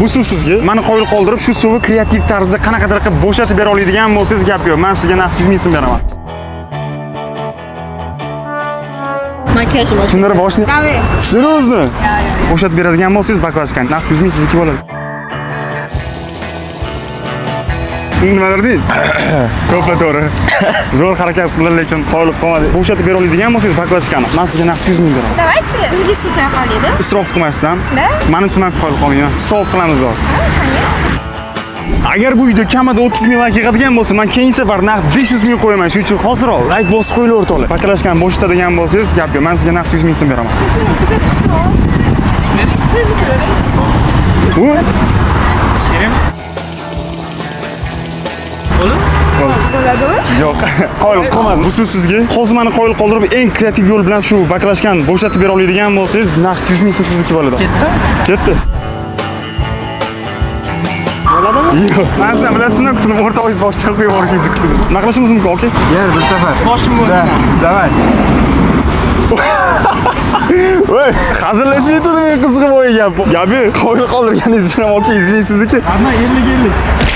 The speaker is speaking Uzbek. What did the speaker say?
Bu suv sizga. Meni qo'yil qoldirib, shu suvni kreativ tarzda qanaqadir qilib bo'shatib bera oladigan bo'lsangiz gap yo'q. Men sizga naqd 100 ming so'm beraman. Makiyajim ochib. Shunday boshni. Seryozni? Bo'shatib beradigan bo'lsangiz baklashkani. Naqd 100 ming sizniki bo'ladi. Nimalar deydi? Ko'pla to'g'ri. Zo'r harakat qildi, lekin qo'yilib qolmadi. Bo'shatib bera oladigan bo'lsangiz baklashkani. Men sizga naqd 100 ming beraman. Давайте, nega suv qo'ya qolaydi? Isrof qilmasdan. Da? Meni uchun ham qo'yib qo'ying. Sof qilamiz hozir. Конечно. Agar bu video kamida 30 ming like yig'adigan bo'lsa, men keyingi safar naqd 500 ming qo'yaman. Shuning uchun hoziroq like bosib qo'yinglar o'rtoqlar. Baklashkan bo'shatadigan bo'lsangiz gap yo'q. Men sizga naqd 100 ming so'm beraman. Shirin. Bo'ladimi? Yo'q, qo'yil qolmadi. Bu sizga. Hozir meni qo'yil qoldirib, eng kreativ yo'l bilan shu baklashkan bo'shatib bera oladigan bo'lsangiz, naqd 100 ming so'm sizniki bo'ladi. Ketdi. Bo'ladimi? Yo'q. Men sizdan bilasizmi, qismini o'rtog'ingiz boshdan qo'yib yuborishingizni qismini. Nima qilishimiz mumkin, okey? Yer bir safar. Boshim bo'lsin. Davay. Voy, hazırlashmaydi men qizg'ib o'ygan. Gapi, qo'yil qoldirganingiz uchun ham okey, izning sizniki. Hamma 50-50.